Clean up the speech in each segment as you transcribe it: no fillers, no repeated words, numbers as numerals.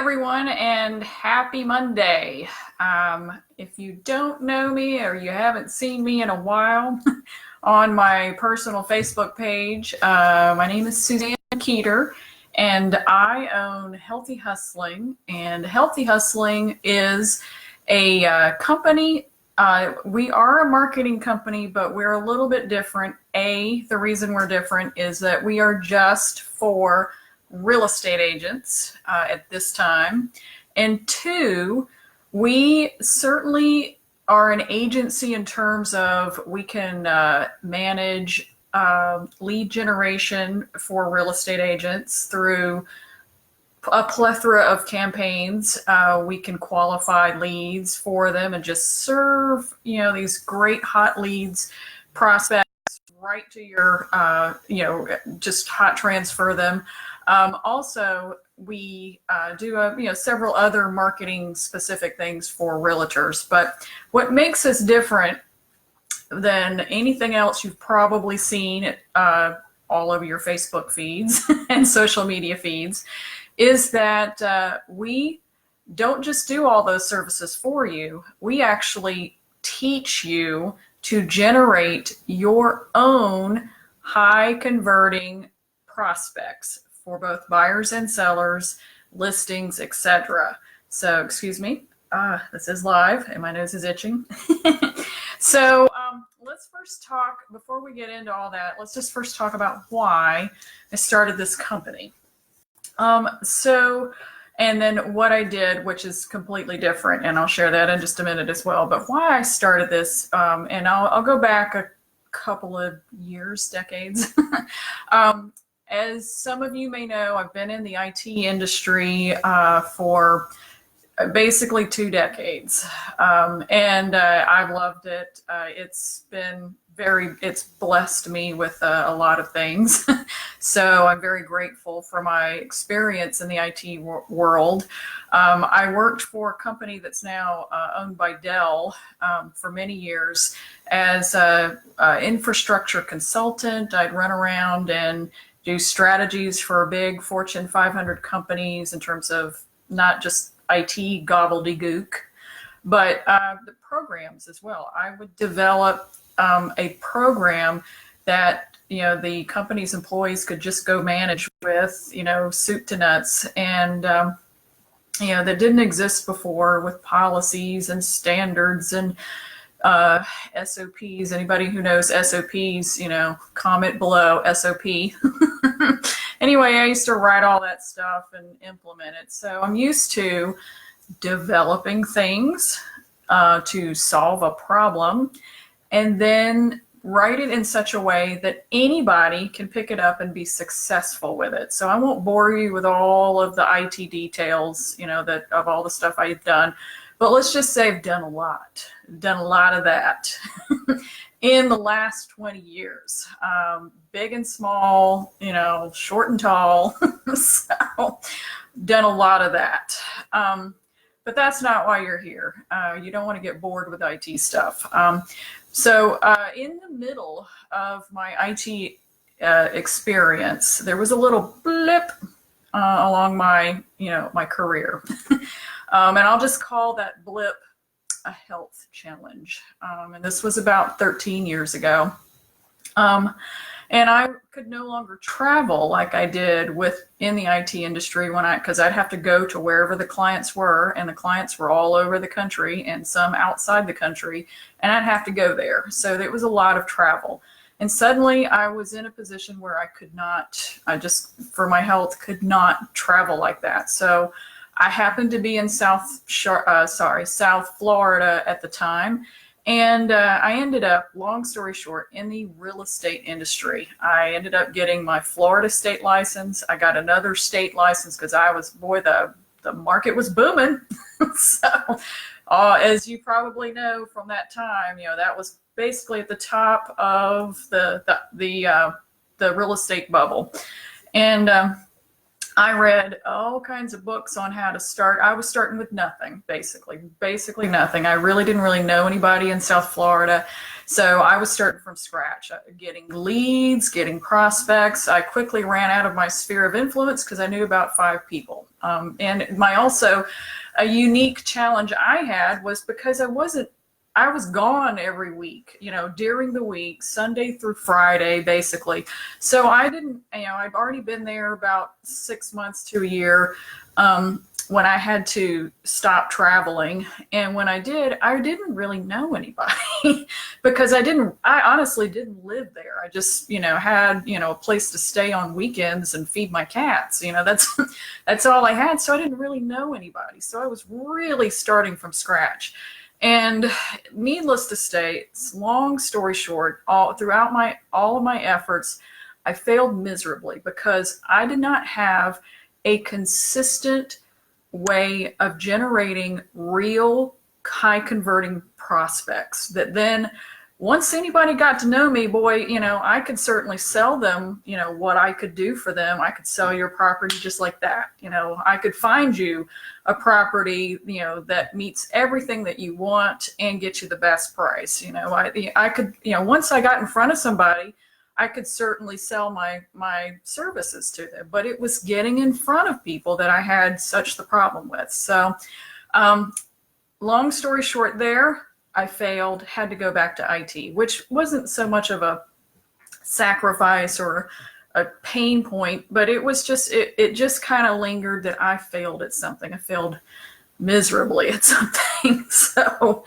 everyone, and happy Monday. If you don't know me or you haven't seen me in a while on my personal Facebook page, my name is Suzanne Keeter, and I own Healthy Hustling. And Healthy Hustling is a company. We are a marketing company, but we're a little bit different. The reason we're different is that we are just for real estate agents at this time. And two, we certainly are an agency in terms of we can manage lead generation for real estate agents through a plethora of campaigns. We can qualify leads for them and just serve, these great hot leads, prospects right to your, just hot transfer them. Also, we do several other marketing specific things for realtors. But what makes us different than anything else you've probably seen at all of your Facebook feeds and social media feeds is that we don't just do all those services for you. We actually teach you to generate your own high converting prospects for both buyers and sellers, listings, etc. So, excuse me, this is live and my nose is itching. So let's first talk, before we get into all that, let's just first talk about why I started this company. And then what I did, which is completely different, and I'll share that in just a minute as well, but why I started this, and I'll go back a couple of years, decades. As some of you may know, I've been in the IT industry for basically 2 decades, and I've loved it. It's blessed me with a lot of things. So I'm very grateful for my experience in the IT world. I worked for a company that's now owned by Dell for many years as an infrastructure consultant. I'd run around and do strategies for big Fortune 500 companies in terms of not just IT gobbledygook, but the programs as well. I would develop a program that the company's employees could just go manage with, soup to nuts, and that didn't exist before, with policies and standards and SOPs. Anybody who knows SOPs, comment below SOP. Anyway, I used to write all that stuff and implement it. So I'm used to developing things to solve a problem, and then write it in such a way that anybody can pick it up and be successful with it. So I won't bore you with all of the IT details, that of all the stuff I've done, but let's just say I've done a lot. Done a lot of that in the last 20 years, big and small, short and tall. So done a lot of that. But that's not why you're here. You don't want to get bored with IT stuff. So in the middle of my IT experience, there was a little blip along my, my career. And I'll just call that blip a health challenge. And this was about 13 years ago. And I could no longer travel like I did in the IT industry because I'd have to go to wherever the clients were, and the clients were all over the country and some outside the country, and I'd have to go there. So there was a lot of travel. And suddenly I was in a position where for my health, could not travel like that. So I happened to be in South Florida at the time. And I ended up, long story short, in the real estate industry. I ended up getting my Florida state license. I got another state license because the market was booming. So as you probably know from that time, that was basically at the top of the real estate bubble. And I read all kinds of books on how to start. I was starting with nothing, basically nothing. I really didn't know anybody in South Florida. So I was starting from scratch, getting leads, getting prospects. I quickly ran out of my sphere of influence because I knew about 5 people. And my also a unique challenge I had was because I was gone every week, during the week, Sunday through Friday, basically. So I didn't, I've already been there about 6 months to a year when I had to stop traveling. And when I didn't really know anybody because I honestly didn't live there. I just, had, a place to stay on weekends and feed my cats. That's all I had. So I didn't really know anybody. So I was really starting from scratch. And needless to say, long story short, throughout all of my efforts, I failed miserably because I did not have a consistent way of generating real high converting prospects that then once anybody got to know me, boy, I could certainly sell them, what I could do for them. I could sell your property just like that. I could find you a property, that meets everything that you want and get you the best price. I could, once I got in front of somebody, I could certainly sell my services to them, but it was getting in front of people that I had such the problem with. So, long story short there, I failed, had to go back to IT, which wasn't so much of a sacrifice or a pain point, but it was just, it just kind of lingered that I failed at something. I failed miserably at something. So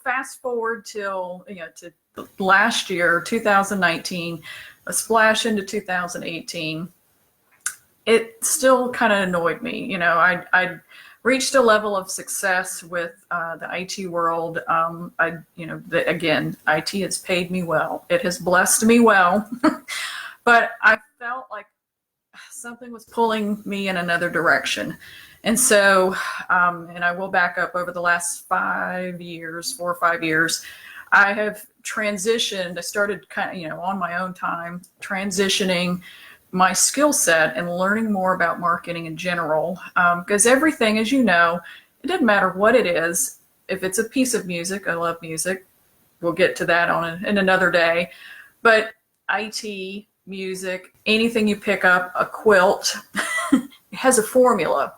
fast forward till, to last year, 2019, a splash into 2018, it still kind of annoyed me. I reached a level of success with the IT world. Again, IT has paid me well. It has blessed me well, but I felt like something was pulling me in another direction. And so, and I will back up over the last 4 or 5 years, I have transitioned. I started kind of, on my own time, transitioning my skill set and learning more about marketing in general. Because everything, as you know, it doesn't matter what it is. If it's a piece of music, I love music. We'll get to that in another day. But IT, music, anything you pick up, a quilt, it has a formula.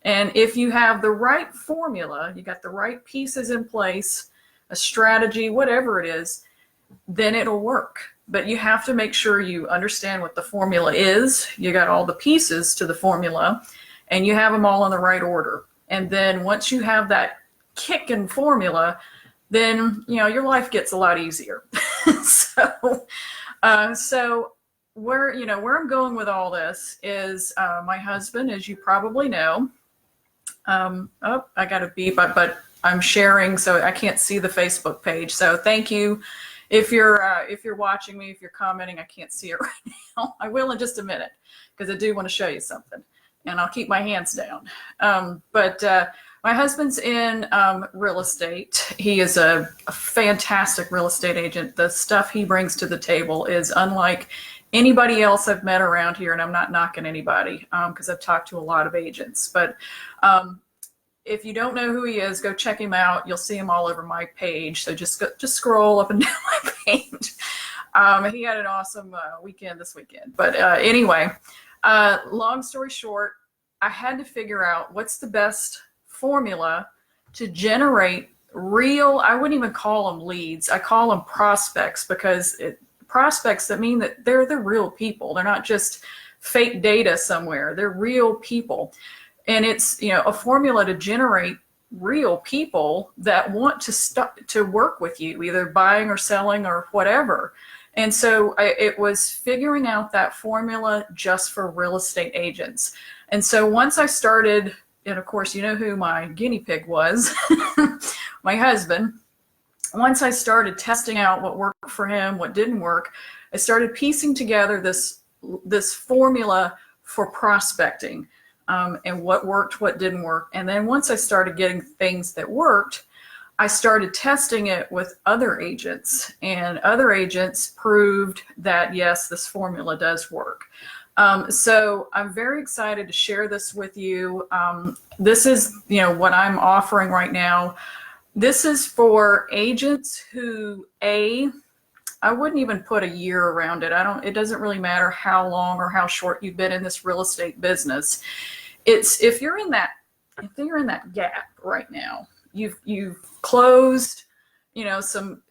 And if you have the right formula, you got the right pieces in place, a strategy, whatever it is, then it'll work. But you have to make sure you understand what the formula is. You got all the pieces to the formula and you have them all in the right order. And then once you have that kicking formula, then, your life gets a lot easier. So where I'm going with all this is my husband, as you probably know, I got a beep, but I'm sharing, so I can't see the Facebook page. So thank you. If you're watching me, if you're commenting, I can't see it right now. I will in just a minute because I do want to show you something, and I'll keep my hands down. But my husband's in real estate. He is a fantastic real estate agent. The stuff he brings to the table is unlike anybody else I've met around here, and I'm not knocking anybody because I've talked to a lot of agents. But if you don't know who he is, go check him out. You'll see him all over my page. So just scroll up and down my page. He had an awesome weekend this weekend. But anyway, long story short, I had to figure out what's the best formula to generate real, I wouldn't even call them leads. I call them prospects because prospects that mean that they're the real people. They're not just fake data somewhere. They're real people. And it's, a formula to generate real people that want to work with you, either buying or selling or whatever. And so it was figuring out that formula just for real estate agents. And so once I started, and of course, you know who my guinea pig was, my husband. Once I started testing out what worked for him, what didn't work, I started piecing together this formula for prospecting. And what worked, what didn't work. And then once I started getting things that worked, I started testing it with other agents, and other agents proved that, yes, this formula does work. So I'm very excited to share this with you. This is, what I'm offering right now. This is for agents who, I wouldn't even put a year around it. It doesn't really matter how long or how short you've been in this real estate business. It's if you're in that gap right now, you've closed, some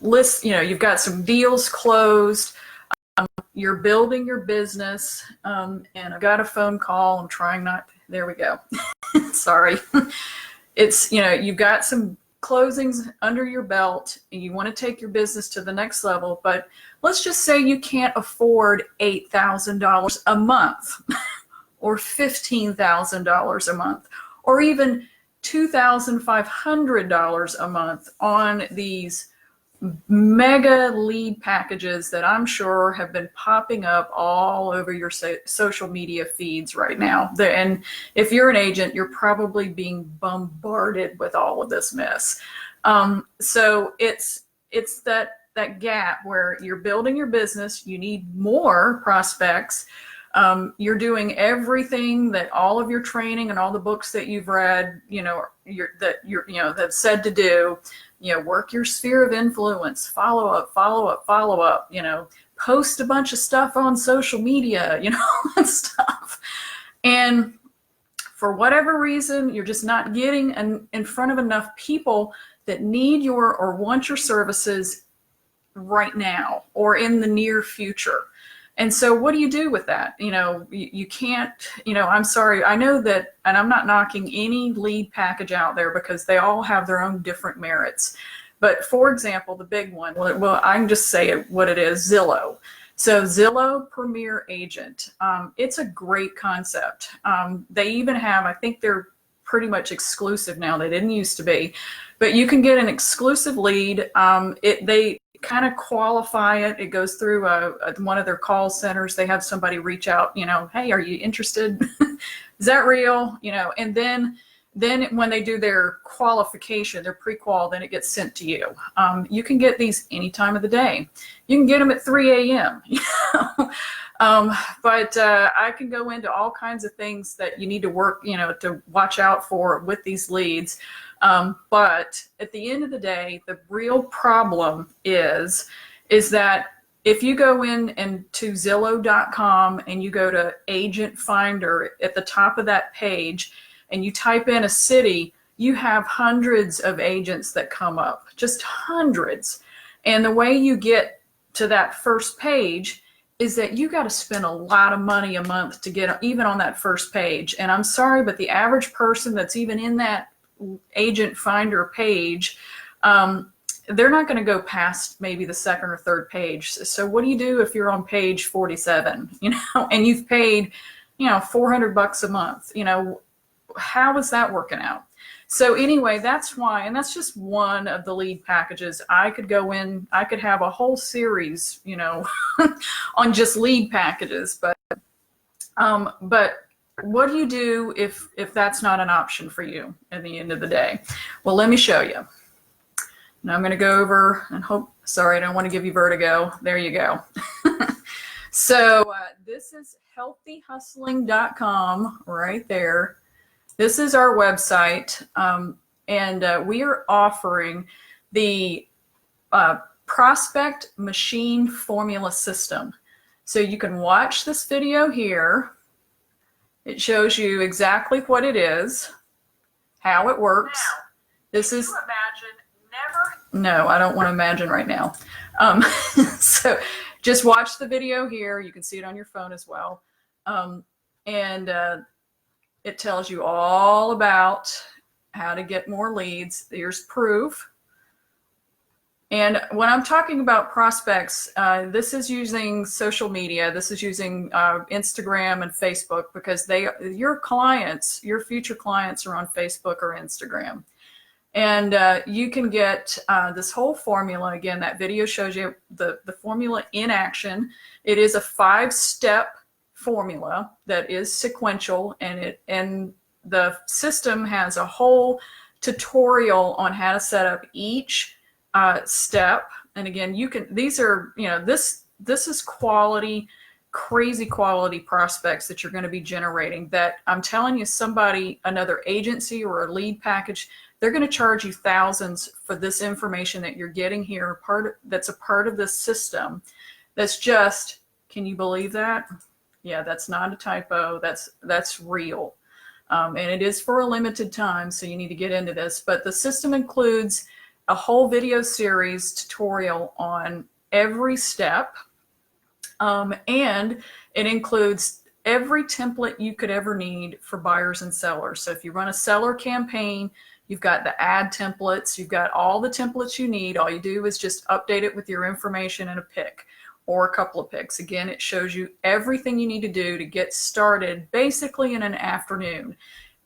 lists, you've got some deals closed, you're building your business, and I got a phone call. I'm trying not, there we go. Sorry. It's, you've got some closings under your belt and you want to take your business to the next level, but let's just say you can't afford $8,000 a month or $15,000 a month or even $2,500 a month on these mega lead packages that I'm sure have been popping up all over your social media feeds right now. And if you're an agent, you're probably being bombarded with all of this mess. So it's that gap where you're building your business, you need more prospects. You're doing everything that all of your training and all the books that you've read, that's said to do. Work your sphere of influence, follow up, post a bunch of stuff on social media, and stuff. And for whatever reason, you're just not getting in front of enough people that need or want your services right now or in the near future. And so what do you do with that? You can't, I'm sorry. I know that, and I'm not knocking any lead package out there because they all have their own different merits. But for example, the big one, well, I can just say what it is, Zillow. So Zillow Premier Agent, it's a great concept. They even have, I think they're pretty much exclusive now. They didn't used to be, but you can get an exclusive lead. They kind of qualify it. It goes through one of their call centers. They have somebody reach out, hey, are you interested? Is that real? And then when they do their qualification, their pre-qual, then it gets sent to you. You can get these any time of the day. You can get them at 3 a.m. But I can go into all kinds of things that you need to work, to watch out for with these leads. But at the end of the day, the real problem is that if you go into Zillow.com and you go to Agent Finder at the top of that page and you type in a city, you have hundreds of agents that come up, just hundreds. And the way you get to that first page is that you got to spend a lot of money a month to get even on that first page. And I'm sorry, but the average person that's even in that Agent Finder page, they're not going to go past maybe the second or third page. So what do you do if you're on page 47, and you've paid, $400 a month? How is that working out? So anyway, that's why, and that's just one of the lead packages. I could go in, I could have a whole series, on just lead packages, but what do you do if that's not an option for you at the end of the day? Well, let me show you. Now I'm going to go over and sorry, I don't want to give you vertigo. There you go. So this is healthyhustling.com right there. This is our website, and we are offering the Prospect Machine Formula System. So you can watch this video here. It shows you exactly what it is, how it works. Now, this is. You imagine never. No, I don't want to imagine right now. So just watch the video here. You can see it on your phone as well. It tells you all about how to get more leads. There's proof. And when I'm talking about prospects, this is using social media. This is using Instagram and Facebook because your clients, your future clients are on Facebook or Instagram. And you can get this whole formula. Again, that video shows you the formula in action. It is a 5-step formula that is sequential, and the system has a whole tutorial on how to set up each step. And again, these are, this is quality crazy quality prospects that you're going to be generating that I'm telling you, somebody, another agency or a lead package, they're going to charge you thousands for this information that you're getting here, that's a part of this system. That's just, can you believe that? Yeah, that's not a typo. That's real. And it is for a limited time, so you need to get into this. But the system includes a whole video series tutorial on every step. And it includes every template you could ever need for buyers and sellers. So if you run a seller campaign, you've got the ad templates, you've got all the templates you need. All you do is just update it with your information and a pic or a couple of pics. Again, it shows you everything you need to do to get started basically in an afternoon.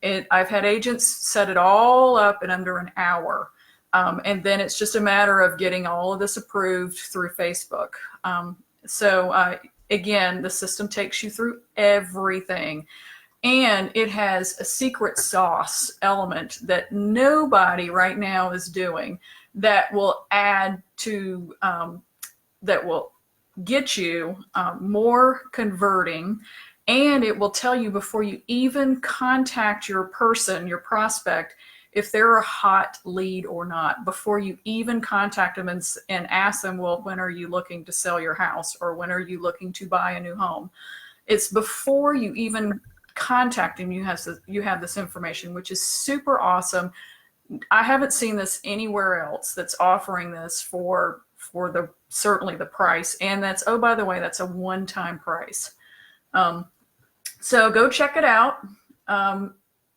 I've had agents set it all up in under an hour. And then it's just a matter of getting all of this approved through Facebook. Again, the system takes you through everything. And it has a secret sauce element that nobody right now is doing that will add to, that will get you more converting. And it will tell you before you even contact your person, your prospect, if they're a hot lead or not, before you even contact them and ask them, well, when are you looking to sell your house, or when are you looking to buy a new home? It's before you even contact them, you have this information, which is super awesome. I haven't seen this anywhere else that's offering this for certainly the price. And that's, oh, by the way, that's a one-time price. So go check it out.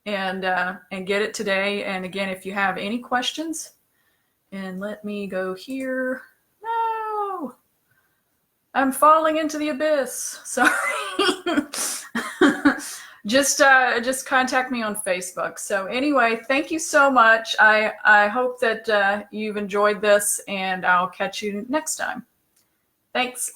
And get it today. And again, if you have any questions, and let me go here. No, I'm falling into the abyss. Sorry. Just contact me on Facebook. So anyway, thank you so much. I hope that you've enjoyed this, and I'll catch you next time. Thanks.